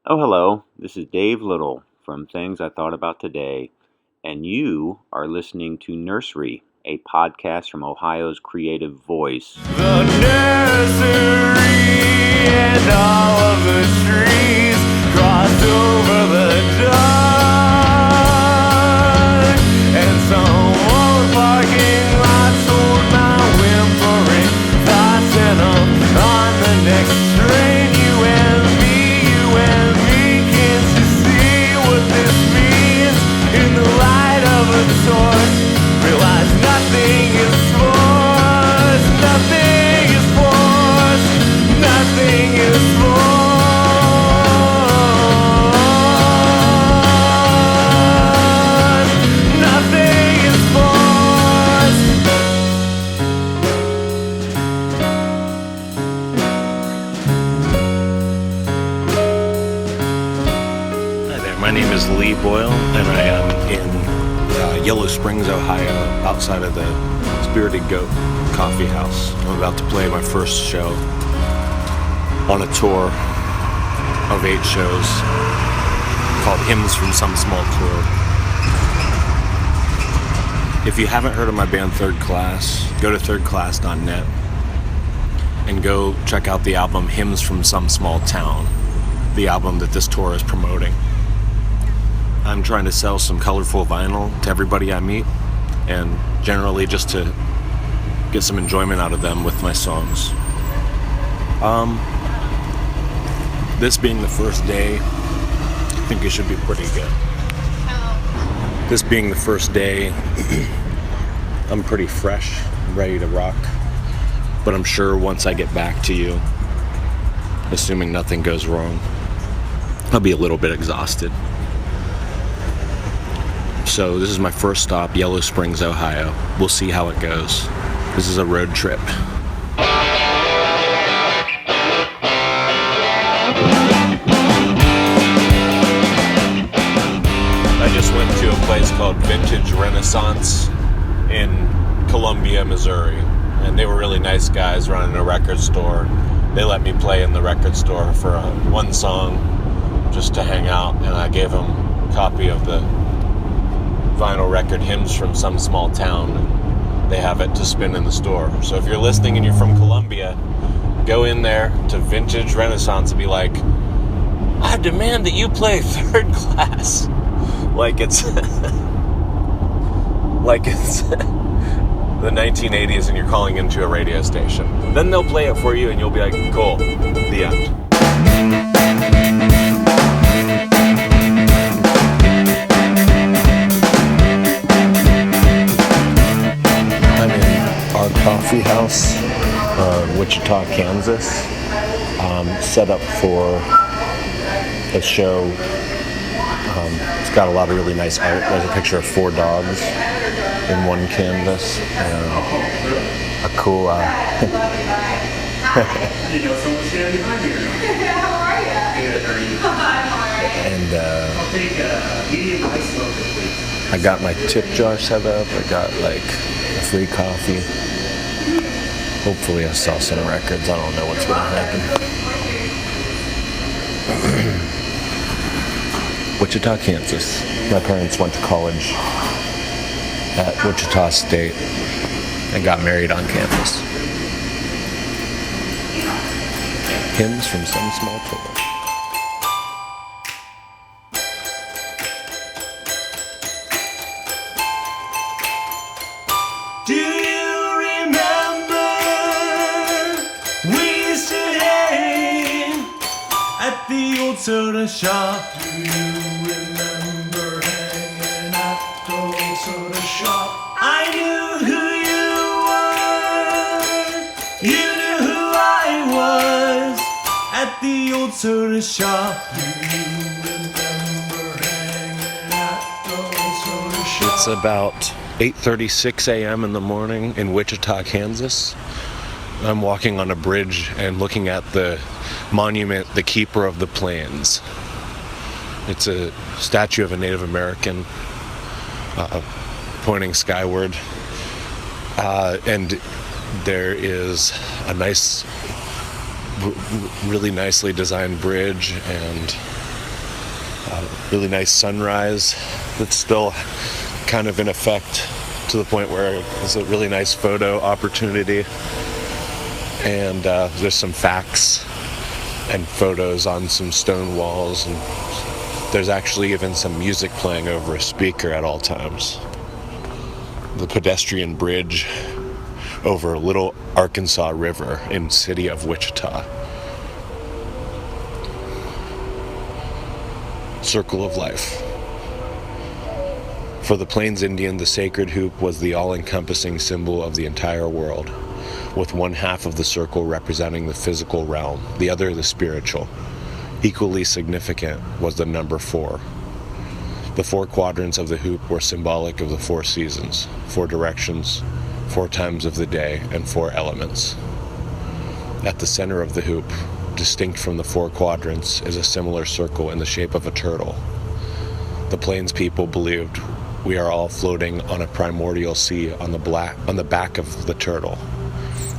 Oh, hello. This is Dave Little from Things I Thought About Today, and you are listening to Nursery, a podcast from Ohio's Creative Voice. The nursery and all of the trees crossed over the dark, and some old parking lot sold my whimpering thoughts, and I'm on the next train. You and me, can't you see what this means? In the light of a torch, realize nothing is forced, nothing is forced, nothing is forced, nothing is forced. Hi there, my name is Lee Boyle, and I am in Yellow Springs, Ohio, outside of the Spirited Goat Coffee House. I'm about to play my first show on a tour of 8 shows called Hymns from Some Small Tour. If you haven't heard of my band Third Class, go to thirdclass.net and go check out the album Hymns from Some Small Town, the album that this tour is promoting. I'm trying to sell some colorful vinyl to everybody I meet, and generally just to get some enjoyment out of them with my songs. This being the first day, I think it should be pretty good. This being the first day, I'm pretty fresh, ready to rock, but I'm sure once I get back to you, assuming nothing goes wrong, I'll be a little bit exhausted. So this is my first stop, Yellow Springs, Ohio. We'll see how it goes. This is a road trip. I just went to a place called Vintage Renaissance in Columbia, Missouri. And they were really nice guys running a record store. They let me play in the record store for one song just to hang out. And I gave them a copy of the vinyl record Hymns from Some Small Town. They have it to spin in the store. So if you're listening and you're from Columbia, go in there to Vintage Renaissance and be like, I demand that you play Third Class. Like it's like it's the 1980s and you're calling into a radio station. Then they'll play it for you and you'll be like, cool, the end. Coffee house, Wichita, Kansas, set up for a show. It's got a lot of really nice art. There's a picture of 4 dogs in one canvas, and a cool You know someone's standing behind me or not? How are you? Good, how are you? I'm alright. and I'll take a medium ice mocha, please. I got my tip jar set up. I got like a free coffee. Hopefully I sell some records. I don't know what's going to happen. Wichita, Kansas. My parents went to college at Wichita State and got married on campus. Hymns from Some Small Tour. Do you remember we used to hang at the old soda shop? Do you remember hanging at the old soda shop? I knew who you were, you knew who I was at the old soda shop. Do you remember hanging at the old soda shop? It's about 8:36 a.m. in the morning in Wichita, Kansas. I'm walking on a bridge and looking at the monument, the Keeper of the Plains. It's a statue of a Native American pointing skyward. And there is a nice, really nicely designed bridge and Really nice sunrise that's still kind of in effect to the point where it's a really nice photo opportunity. And there's some facts and photos on some stone walls, and there's actually even some music playing over a speaker at all times. The pedestrian bridge over Little Arkansas River in the city of Wichita. Circle of life. For the Plains Indian, the sacred hoop was the all-encompassing symbol of the entire world, with one half of the circle representing the physical realm, the other the spiritual. Equally significant was the number 4. The 4 quadrants of the hoop were symbolic of the 4 seasons, 4 directions, 4 times of the day, and 4 elements. At the center of the hoop, distinct from the 4 quadrants, is a similar circle in the shape of a turtle. The Plains people believed we are all floating on a primordial sea on the back of the turtle.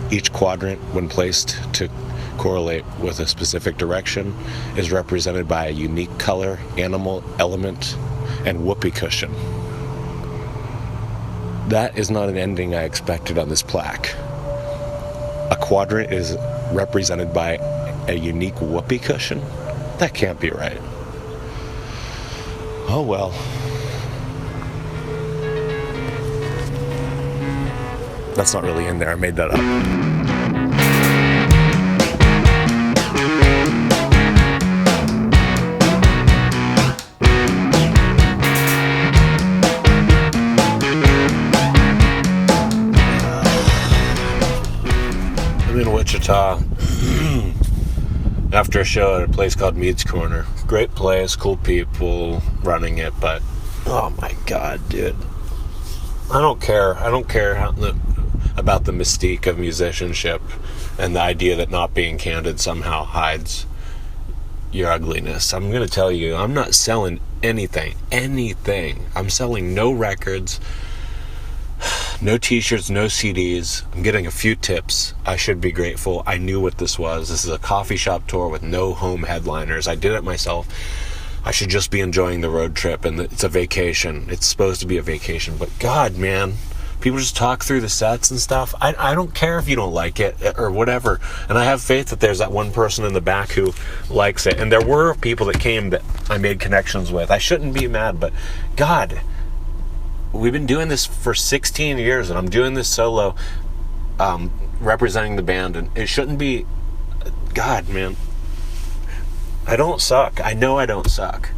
Each quadrant, when placed to correlate with a specific direction, is represented by a unique color, animal, element, and whoopee cushion. That is not an ending I expected on this plaque. A quadrant is represented by a unique whoopee cushion? That can't be right. Oh well. That's not really in there. I made that up. I'm in Wichita after a show at a place called Mead's Corner. Great place, cool people running it, but oh my god, dude. I don't care about the mystique of musicianship and the idea that not being candid somehow hides your ugliness. I'm going to tell you, I'm not selling anything. I'm selling no records, no t-shirts, no CDs. I'm getting a few tips. I should be grateful. I knew what this was. This is a coffee shop tour with no home headliners. I did it myself. I should just be enjoying the road trip, and it's a vacation. It's supposed to be a vacation, but God, man, people just talk through the sets and stuff. I don't care if you don't like it or whatever. And I have faith that there's that one person in the back who likes it. And there were people that came that I made connections with. I shouldn't be mad, but God, we've been doing this for 16 years, and I'm doing this solo, representing the band, and it shouldn't be. God, man, I don't suck. I know I don't suck.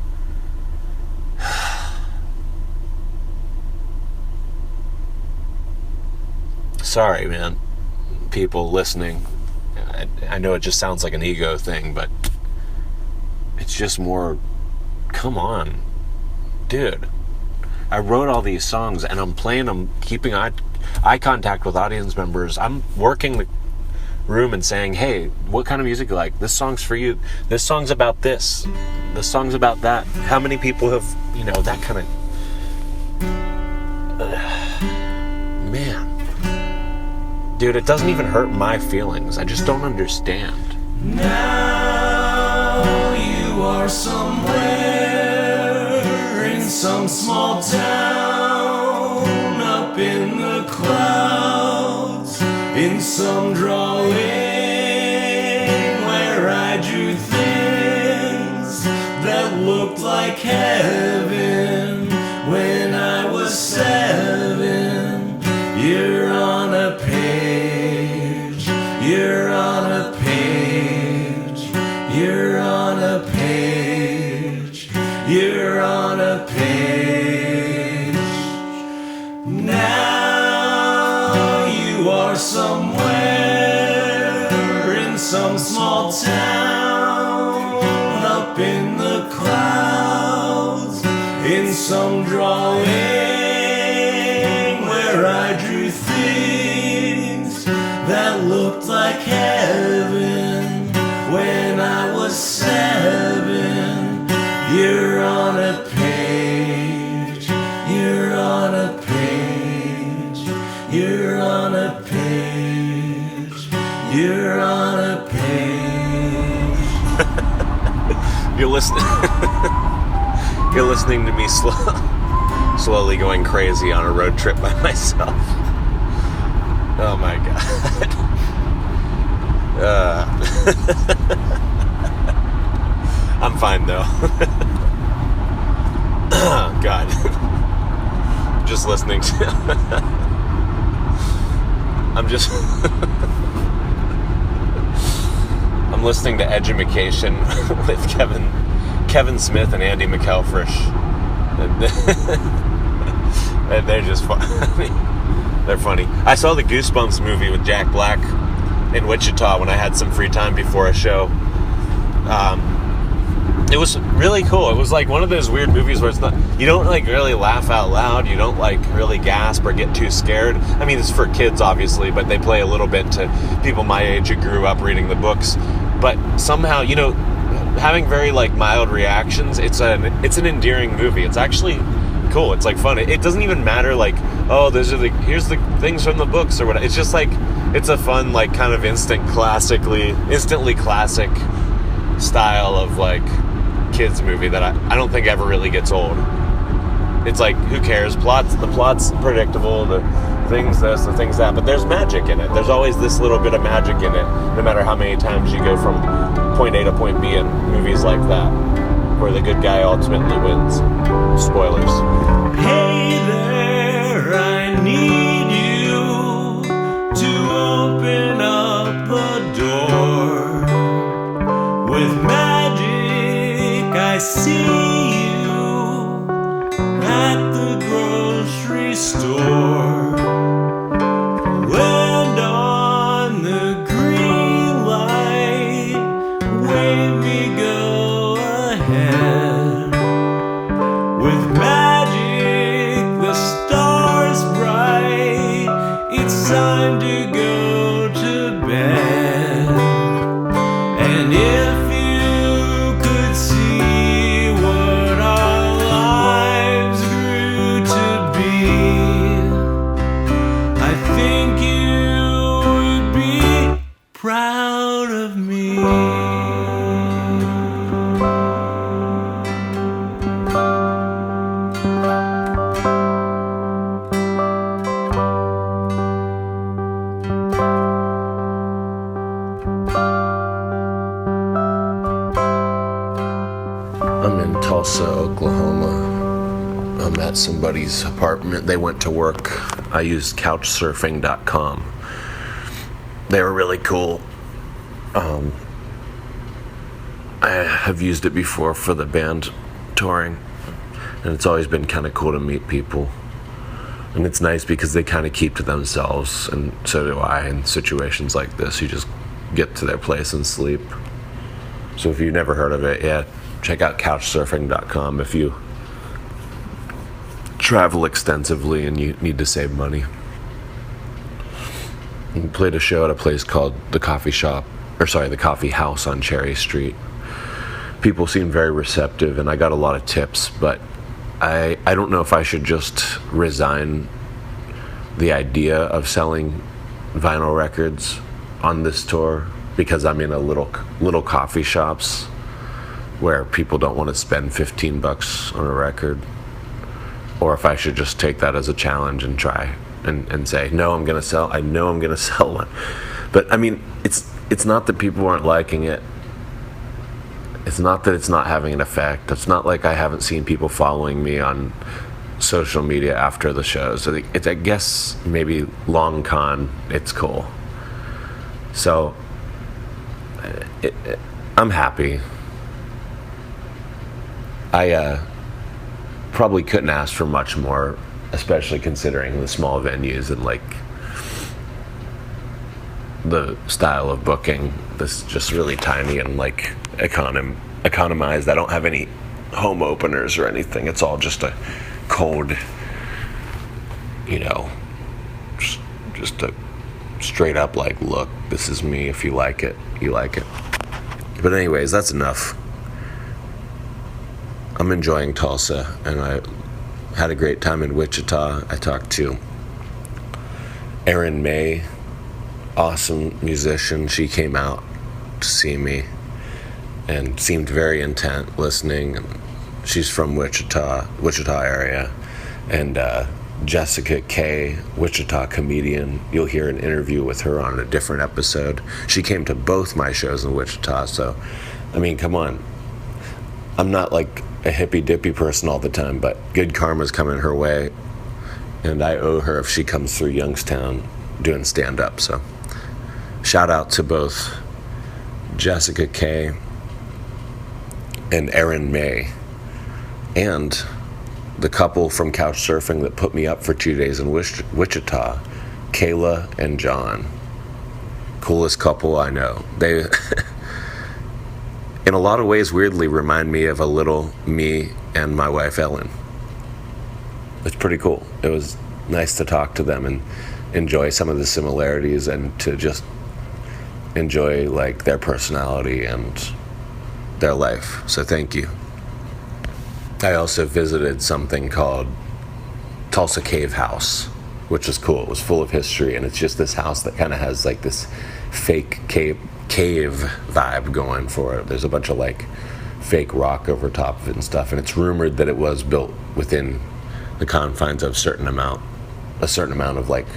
Sorry, man, people listening. I know it just sounds like an ego thing, but it's just more, come on, dude. I wrote all these songs, and I'm playing them, keeping eye contact with audience members. I'm working the room and saying, hey, what kind of music do you like? This song's for you. This song's about this. This song's about that. How many people have, that kind of... man. Dude, it doesn't even hurt my feelings. I just don't understand. Now you are somewhere in some small town, up in the clouds, in some drawing where I drew things that looked like heaven when I was 7. You're on a page, you're on a page, you're on a page, you're on a page. Now you are somewhere in some small town, up in the clouds, in some drawing where I drew things that looked like heaven when I was 7. You're on a page, you're on a page, you're on a page, you're on a page. You're listening. You're listening to me slowly going crazy on a road trip by myself. Oh my god. I'm fine though. Oh god. Just listening to I'm listening to Edumacation with Kevin Smith and Andy McElfresh. And they're just funny. They're funny. I saw the Goosebumps movie with Jack Black in Wichita when I had some free time before a show. It was really cool. It was like one of those weird movies where it's not, you don't like really laugh out loud, you don't like really gasp or get too scared. I mean, it's for kids obviously, but they play a little bit to people my age who grew up reading the books. But somehow, you know, having very like mild reactions, it's an endearing movie. It's actually cool. It's like fun. It doesn't even matter like, oh, here's the things from the books or whatever. It's just like, it's a fun like kind of instantly classic style of like kids movie that I don't think ever really gets old. It's like, who cares? The plot's predictable, the things this, the things that, but there's magic in it. There's always this little bit of magic in it, no matter how many times you go from point A to point B in movies like that, where the good guy ultimately wins. Spoilers. Hey there, I need you to open up the door. With magic, I see you at the grocery store. And on the green light, wave me go ahead. With magic, the stars bright, it's time to go to bed. And if you could see what our lives grew to be, I think you would be proud of me. I'm in Tulsa, Oklahoma. I'm at somebody's apartment. They went to work. I used couchsurfing.com. They were really cool. I have used it before for the band touring, and it's always been kind of cool to meet people. And it's nice because they kind of keep to themselves, and so do I in situations like this. You just get to their place and sleep. So if you've never heard of it, yeah, check out couchsurfing.com if you travel extensively and you need to save money. We played a show at a place called the Coffee House on Cherry Street. People seemed very receptive and I got a lot of tips, but I don't know if I should just resign the idea of selling vinyl records on this tour because I'm in a little coffee shops where people don't want to spend $15 on a record, or if I should just take that as a challenge and try and say, no, I'm gonna sell one. But I mean, it's not that people aren't liking it. It's not that it's not having an effect. It's not like I haven't seen people following me on social media after the shows. It's, I guess, maybe long con, it's cool. So, I'm happy. I probably couldn't ask for much more, especially considering the small venues and like the style of booking. This is just really tiny and like economized. I don't have any home openers or anything. It's all just a cold, just a straight up like, look, this is me. If you like it, you like it. But anyways, that's enough. I'm enjoying Tulsa, and I had a great time in Wichita. I talked to Erin May, awesome musician. She came out to see me and seemed very intent listening. And She's from Wichita area. And Jessica K, Wichita comedian. You'll hear an interview with her on a different episode. She came to both my shows in Wichita, so, I mean, come on. I'm not like a hippy-dippy person all the time, but good karma's coming her way, and I owe her if she comes through Youngstown doing stand-up, so shout out to both Jessica K and Erin May, and the couple from Couchsurfing that put me up for 2 days in Wichita, Kayla and John. Coolest couple I know. They, in a lot of ways, weirdly remind me of a little me and my wife Ellen. It's pretty cool. It was nice to talk to them and enjoy some of the similarities and to just enjoy like their personality and their life. So thank you. I also visited something called Tulsa Cave House, which was cool. It was full of history, and it's just this house that kind of has like this fake cave vibe going for it. There's a bunch of like fake rock over top of it and stuff, and it's rumored that it was built within the confines of a certain amount of like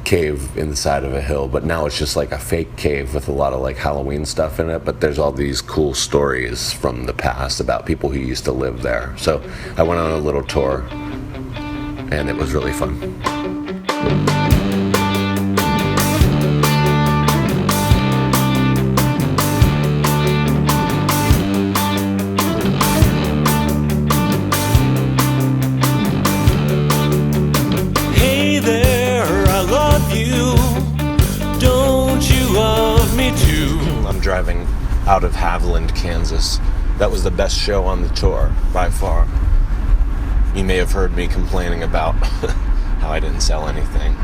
cave inside of a hill, but now it's just like a fake cave with a lot of like Halloween stuff in it, but there's all these cool stories from the past about people who used to live there. So I went on a little tour and it was really fun. Driving out of Haviland, Kansas. That was the best show on the tour, by far. You may have heard me complaining about how I didn't sell anything.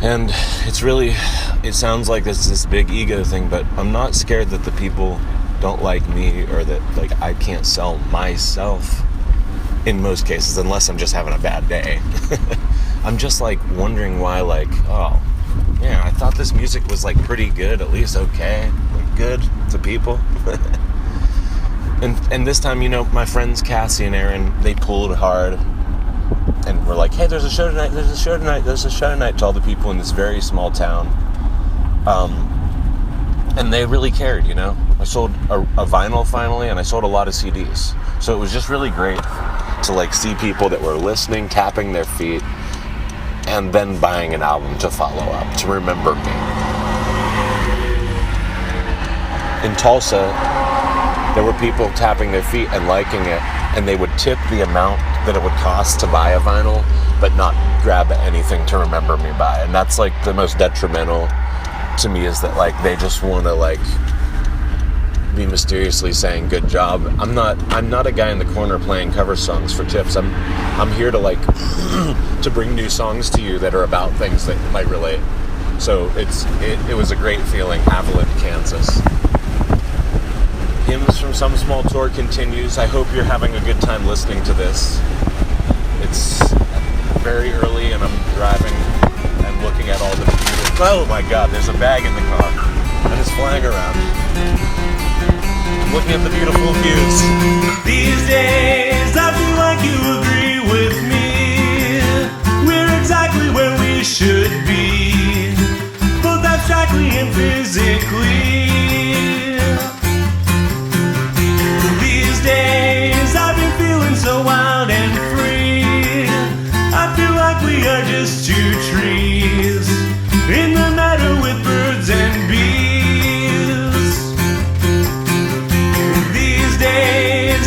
And it sounds like this big ego thing, but I'm not scared that the people don't like me or that like I can't sell myself in most cases, unless I'm just having a bad day. I'm just like wondering why, like, oh, yeah, I thought this music was like pretty good, at least okay, like good to people. and this time, you know, my friends Cassie and Aaron, they pulled hard and were like, hey, there's a show tonight to all the people in this very small town. And they really cared, you know. I sold a vinyl finally, and I sold a lot of CDs. So it was just really great to like see people that were listening, tapping their feet, and then buying an album to follow up, to remember me. In Tulsa, there were people tapping their feet and liking it, and they would tip the amount that it would cost to buy a vinyl, but not grab anything to remember me by. And that's like the most detrimental to me, is that like they just want to like be mysteriously saying good job. I'm not a guy in the corner playing cover songs for tips. I'm here to like to bring new songs to you that are about things that might relate. So it was a great feeling. Haviland, Kansas. Hymns from Some Small Tour continues. I hope you're having a good time listening to this. It's very early and I'm driving and looking at all the beautiful... Oh my god, there's a bag in the car and it's flying around. Looking at the beautiful views. These days I feel like you agree with me. We're exactly where we should be, both abstractly and physically. These days I've been feeling so wild and free. I feel like we are just two trees in the meadow with birds and bees.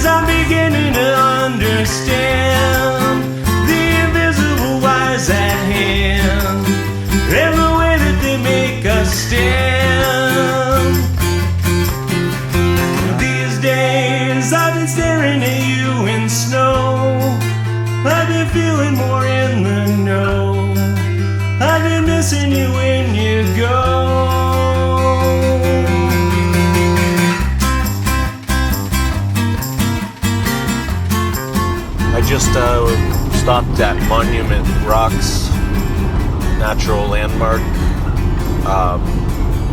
I'm beginning to understand the invisible wires at hand and the way that they make us stand. These days I've been staring at you in snow. I've been feeling more in the know. I've been missing you when you go. I just stopped at Monument Rocks, natural landmark.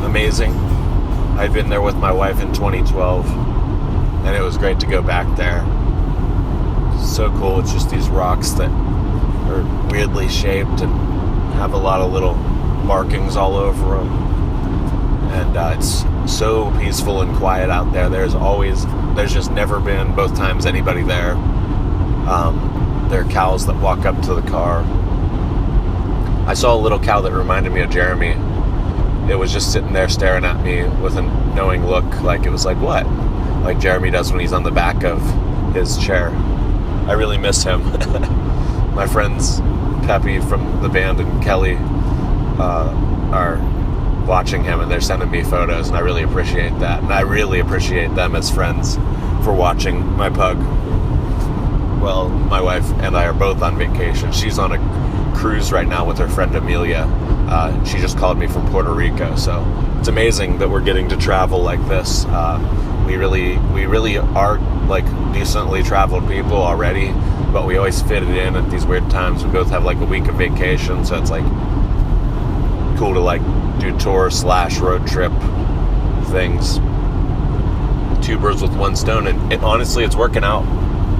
Amazing. I'd been there with my wife in 2012, and it was great to go back there. So cool. It's just these rocks that are weirdly shaped and have a lot of little markings all over them. And it's so peaceful and quiet out there. There's just never been, both times, anybody there. There are cows that walk up to the car. I saw a little cow that reminded me of Jeremy. It was just sitting there staring at me with a knowing look, like it was like, what? Like Jeremy does when he's on the back of his chair. I really miss him. My friends Peppy from the band and Kelly are watching him, and they're sending me photos, and I really appreciate that. And I really appreciate them as friends for watching my pug. Well, my wife and I are both on vacation. She's on a cruise right now with her friend Amelia. She just called me from Puerto Rico, so it's amazing that we're getting to travel like this. We really are like decently traveled people already, but we always fit it in at these weird times. We both have like a week of vacation, so it's like cool to like do tour/road trip things. Two birds with one stone, and honestly, it's working out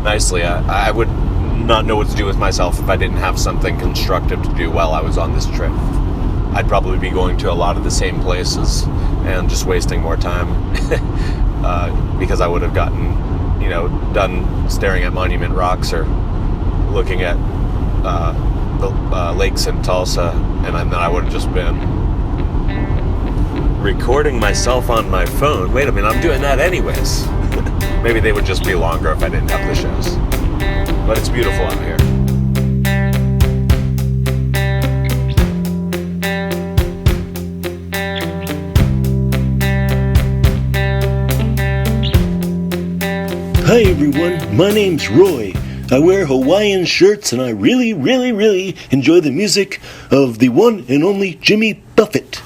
nicely. I would not know what to do with myself if I didn't have something constructive to do while I was on this trip. I'd probably be going to a lot of the same places and just wasting more time because I would have gotten, done staring at Monument Rocks or looking at the lakes in Tulsa, and then I would have just been recording myself on my phone. Wait a minute, I'm doing that anyways. Maybe they would just be longer if I didn't have the shows. But it's beautiful out here. Hi everyone, my name's Roy. I wear Hawaiian shirts and I really enjoy the music of the one and only Jimmy Buffett.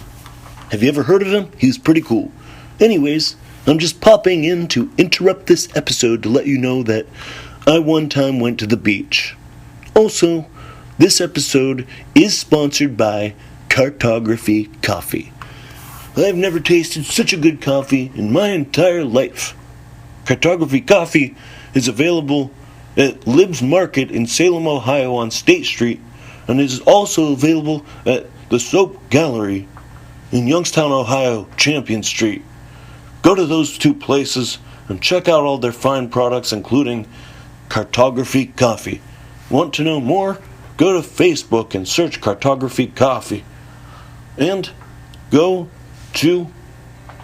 Have you ever heard of him? He's pretty cool. Anyways, I'm just popping in to interrupt this episode to let you know that I one time went to the beach. Also, this episode is sponsored by Cartography Coffee. I've never tasted such a good coffee in my entire life. Cartography Coffee is available at Lib's Market in Salem, Ohio on State Street, and is also available at the Soap Gallery in Youngstown, Ohio, Champion Street. Go to those two places and check out all their fine products, including Cartography Coffee. Want to know more? Go to Facebook and search Cartography Coffee. And go to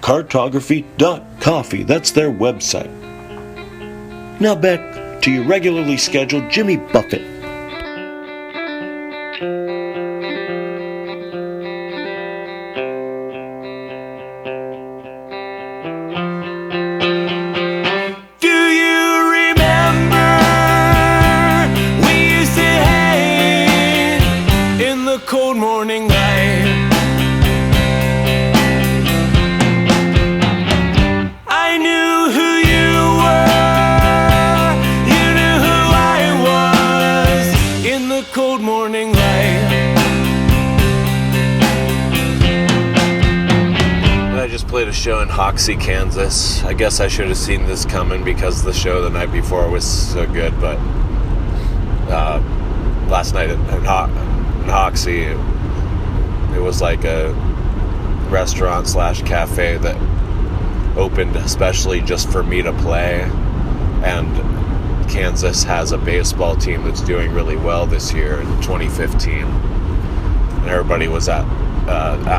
cartography.coffee. That's their website. Now back to your regularly scheduled Jimmy Buffett. Do you remember we used to hang in the cold morning light? I knew who you were, you knew who I was in the cold morning light. I just played a show in Hoxie, Kansas. I guess I should have seen this coming because the show the night before was so good, but last night in Hoxie, it was like a restaurant/cafe that opened especially just for me to play, and Kansas has a baseball team that's doing really well this year in 2015, and everybody was at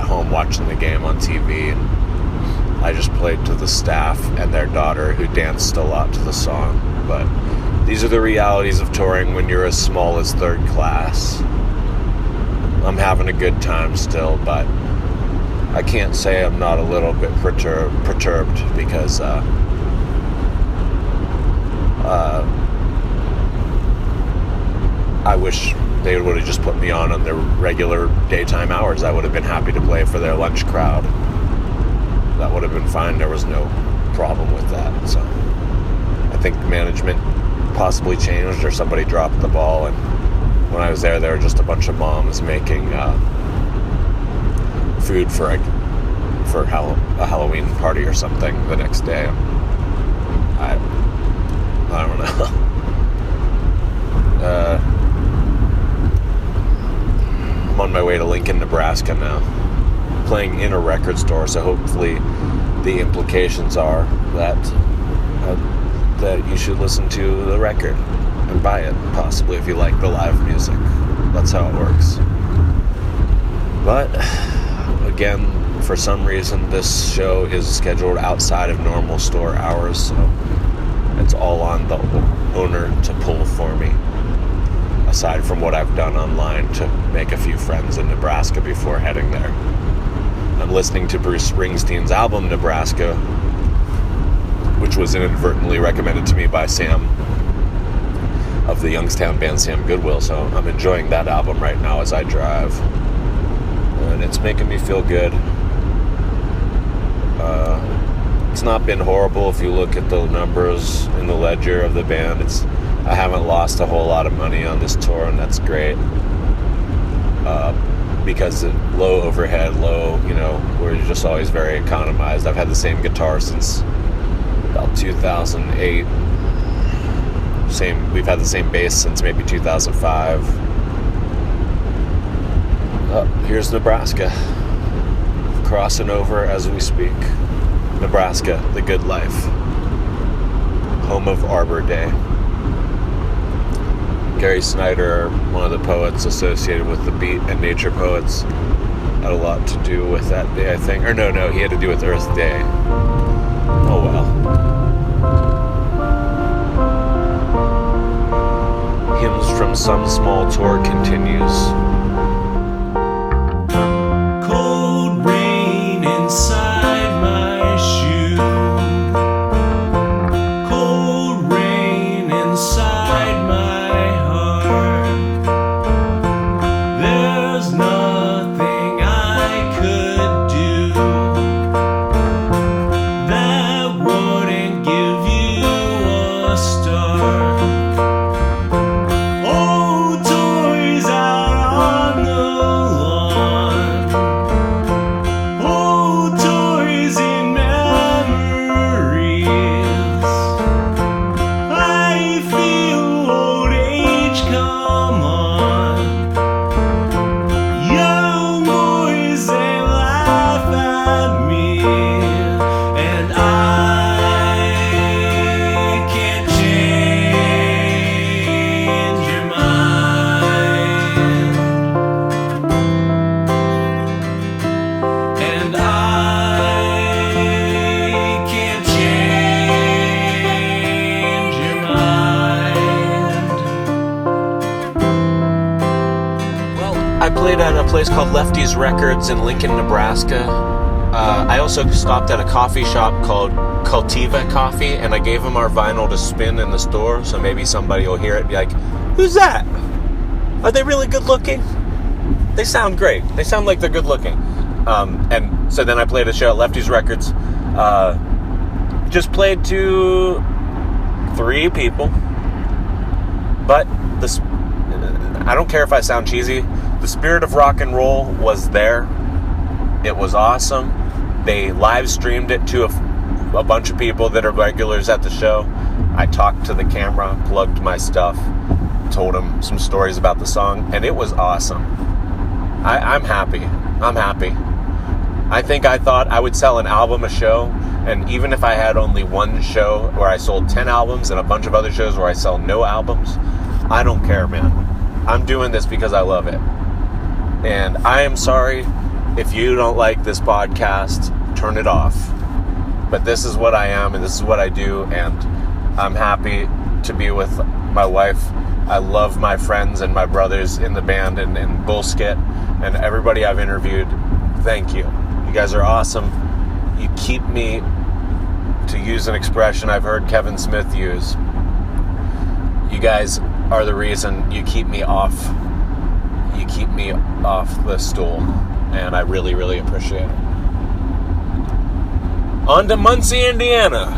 home watching the game on TV, and I just played to the staff and their daughter, who danced a lot to the song. But these are the realities of touring when you're as small as third class. I'm having a good time still, but I can't say I'm not a little bit perturbed because I wish they would have just put me on their regular daytime hours. I would have been happy to play for their lunch crowd. That would have been fine. There was no problem with that. So I think management possibly changed, or somebody dropped the ball, and when I was there were just a bunch of moms making food for a Halloween party or something the next day. Nebraska now, playing in a record store. So hopefully the implications are that you should listen to the record and buy it, possibly, if you like the live music. That's how it works. But again, for some reason, this show is scheduled outside of normal store hours, so it's all on the owner to pull for me, aside from what I've done online to make a few friends in Nebraska before heading there. I'm listening to Bruce Springsteen's album, Nebraska, which was inadvertently recommended to me by Sam of the Youngstown band Sam Goodwill, so I'm enjoying that album right now as I drive, and it's making me feel good. It's not been horrible if you look at the numbers in the ledger of the band. I haven't lost a whole lot of money on this tour, and that's great. Because low overhead, we're just always very economized. I've had the same guitar since about 2008. We've had the same bass since maybe 2005. Here's Nebraska, crossing over as we speak. Nebraska, the good life, home of Arbor Day. Gary Snyder, one of the poets associated with the Beat and Nature Poets, had a lot to do with that day, I think. Or no, he had to do with Earth Day. Oh well. Hymns from Some Small Tour continues. Cold rain inside my shoe. Cold rain inside my heart. There's nothing I could do that wouldn't give you a start. Oh, toys out on the lawn. Oh, toys in memories. I feel old age come on. Young boys, they laugh at me, and I can't change your mind. And I can't change your mind. Well, I played at a place called Lefty's Records in Lincoln, Nebraska. I also stopped at a coffee shop called Cultiva Coffee, and I gave them our vinyl to spin in the store, so maybe somebody will hear it and be like, "Who's that? Are they really good looking? They sound great. They sound like they're good looking." And so then I played a show at Lefty's Records. Just played to 3 people, but I don't care if I sound cheesy. The spirit of rock and roll was there. It was awesome. They live streamed it to a bunch of people that are regulars at the show. I talked to the camera, plugged my stuff, told them some stories about the song, and it was awesome. I'm happy. I think I thought I would sell an album a show, and even if I had only one show where I sold 10 albums and a bunch of other shows where I sell no albums, I don't care, man. I'm doing this because I love it. And I am sorry if you don't like this podcast, turn it off. But this is what I am, and this is what I do, and I'm happy to be with my wife. I love my friends and my brothers in the band and Bullskit and everybody I've interviewed. Thank you. You guys are awesome. You keep me, to use an expression I've heard Kevin Smith use, you guys are the reason you keep me off the stool, and I really, really appreciate it. On to Muncie, Indiana.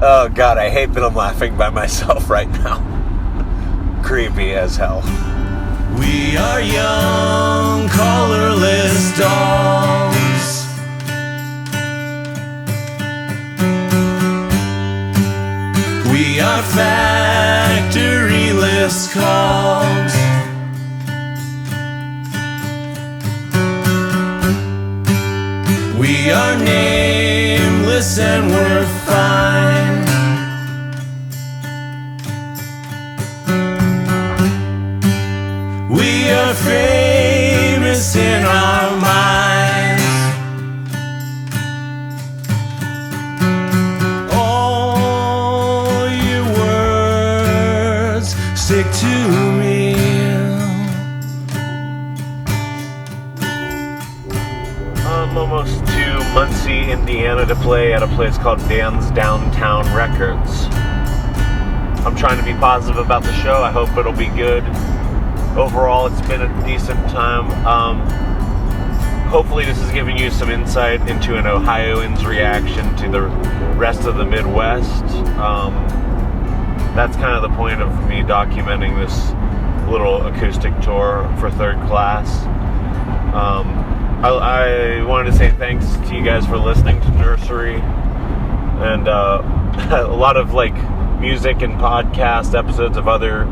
Oh God, I hate that I'm laughing by myself right now. Creepy as hell. We are young, colorless dolls. We are factoryless cogs. We are nameless and we're fine. We are famous in our minds. All your words stick to me. I'm almost to Muncie, Indiana to play at a place called Dan's Downtown Records. I'm trying to be positive about the show. I hope it'll be good. Overall, it's been a decent time. Hopefully this is giving you some insight into an Ohioan's reaction to the rest of the Midwest. That's kind of the point of me documenting this little acoustic tour for third class. I wanted to say thanks to you guys for listening to Nursery, and a lot of like music and podcast episodes of other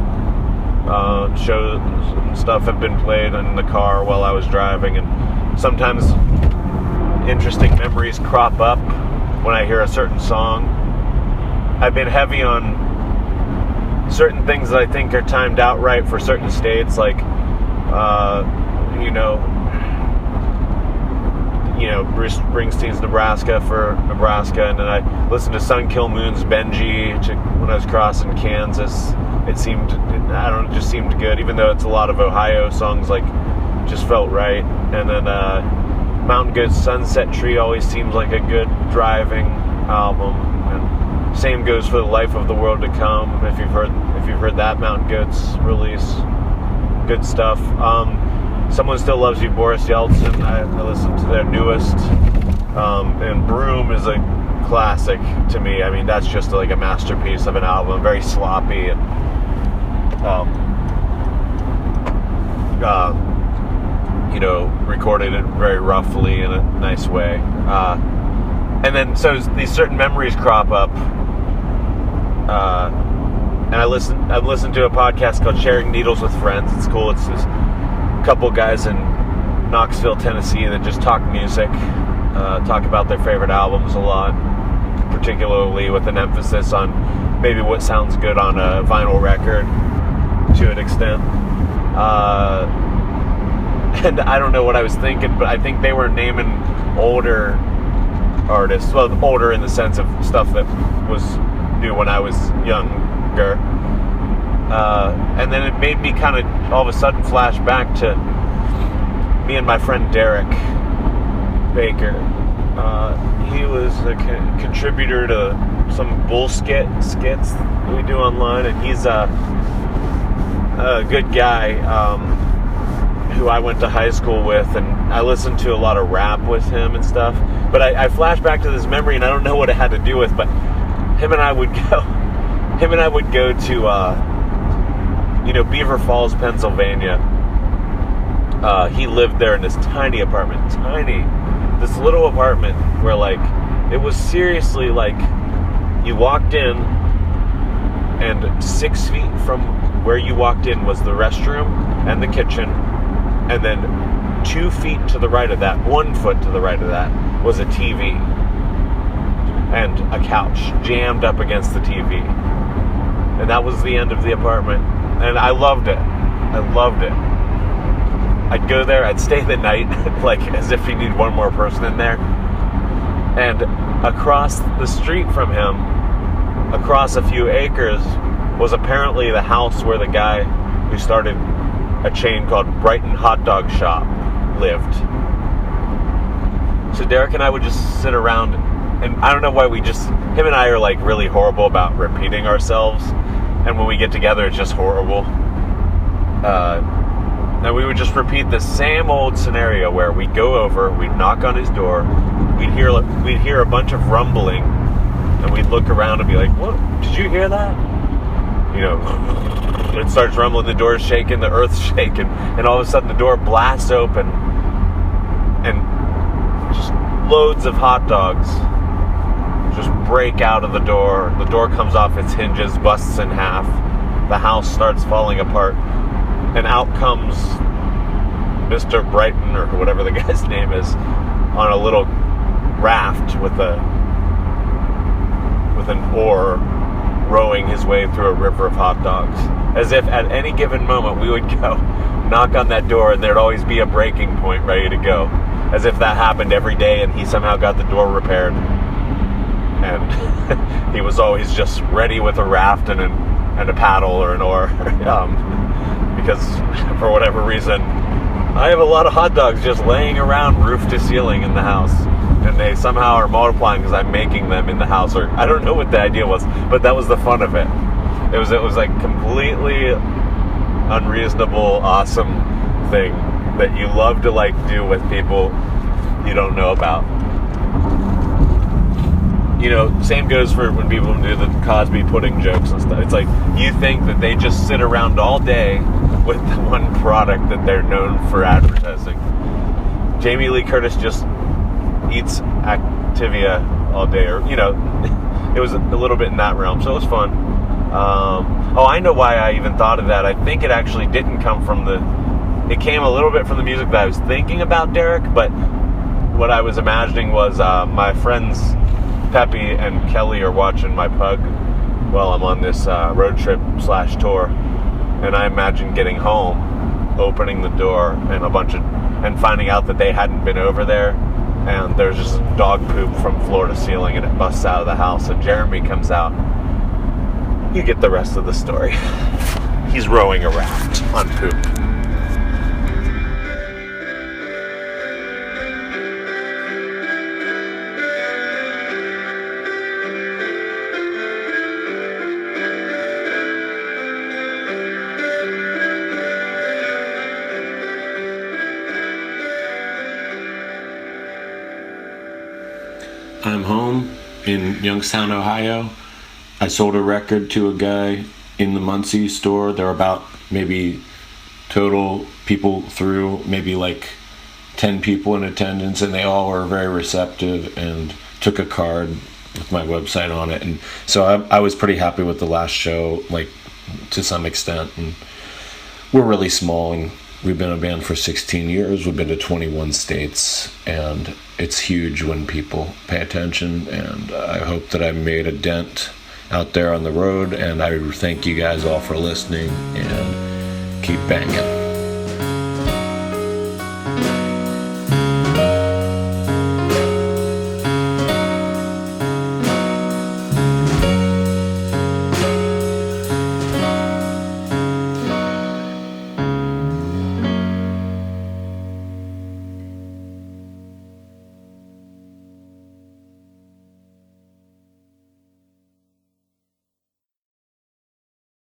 shows and stuff have been played in the car while I was driving, and sometimes interesting memories crop up when I hear a certain song. I've been heavy on certain things that I think are timed out right for certain states, like Bruce Springsteen's Nebraska for Nebraska, and then I listened to Sun Kill Moon's Benji when I was crossing Kansas. It seemed good, even though it's a lot of Ohio songs, like, just felt right. And then Mountain Goat's Sunset Tree always seems like a good driving album. And same goes for The Life of the World to Come, if you've heard that Mountain Goat's release. Good stuff. Someone Still Loves You, Boris Yeltsin. I listened to their newest, and Broom is a classic to me. I mean, that's just like a masterpiece of an album. Very sloppy and recorded it very roughly in a nice way. And then so these certain memories crop up, and I've listened to a podcast called Sharing Needles with Friends. It's cool. It's this couple guys in Knoxville, Tennessee that just talk music, talk about their favorite albums a lot, particularly with an emphasis on maybe what sounds good on a vinyl record to an extent. And I don't know what I was thinking, but I think they were naming older artists, well, older in the sense of stuff that was new when I was younger. And then it made me kind of all of a sudden flash back to me and my friend Derek Baker. He was a contributor to some bull skits we do online, and he's a good guy who I went to high school with, and I listened to a lot of rap with him and stuff. But I flashed back to this memory, and I don't know what it had to do with, but him and I would go to Beaver Falls, Pennsylvania. He lived there in this tiny apartment, this little apartment where, like, it was seriously like you walked in, and 6 feet from where you walked in was the restroom and the kitchen, and then 2 feet to the right of that, 1 foot to the right of that, was a TV and a couch jammed up against the TV. And that was the end of the apartment. And I loved it. I'd go there, I'd stay the night, like as if you need one more person in there. And across the street from him, across a few acres, was apparently the house where the guy who started a chain called Brighton Hot Dog Shop lived. So Derek and I would just sit around, and I don't know why him and I are like really horrible about repeating ourselves, and when we get together it's just horrible. And we would just repeat the same old scenario where we'd go over, we'd knock on his door, we'd hear a bunch of rumbling, and we'd look around and be like, "What? Did you hear that?" It starts rumbling, the door's shaking, the earth's shaking, and all of a sudden the door blasts open, and just loads of hot dogs just break out of the door. The door comes off its hinges, busts in half. The house starts falling apart, and out comes Mr. Brighton, or whatever the guy's name is, on a little raft with an oar rowing his way through a river of hot dogs, as if at any given moment we would go knock on that door and there'd always be a breaking point ready to go, as if that happened every day and he somehow got the door repaired, and he was always just ready with a raft and a paddle or an oar, because for whatever reason I have a lot of hot dogs just laying around roof to ceiling in the house, and they somehow are multiplying because I'm making them in the house, or I don't know what the idea was, but that was the fun of it. It was like completely unreasonable, awesome thing that you love to like do with people you don't know about. You know, same goes for when people do the Cosby pudding jokes and stuff. It's like you think that they just sit around all day with the one product that they're known for advertising. Jamie Lee Curtis just eats Activia all day, or, you know, it was a little bit in that realm, so it was fun. I know why I even thought of that. I think it actually didn't come from it came a little bit from the music that I was thinking about Derek, but what I was imagining was my friends Peppy and Kelly are watching my pug while I'm on this road trip / tour, and I imagine getting home, opening the door, and finding out that they hadn't been over there, and there's just dog poop from floor to ceiling, and it busts out of the house, and Jeremy comes out. You get the rest of the story. He's rowing a raft on poop. I'm home in Youngstown, Ohio. I sold a record to a guy in the Muncie store. There were about maybe total people through, maybe like 10 people in attendance, and they all were very receptive and took a card with my website on it. And so I was pretty happy with the last show, like, to some extent. And we're really small, and we've been a band for 16 years. We've been to 21 states, and it's huge when people pay attention, and I hope that I made a dent out there on the road, and I thank you guys all for listening, and keep banging.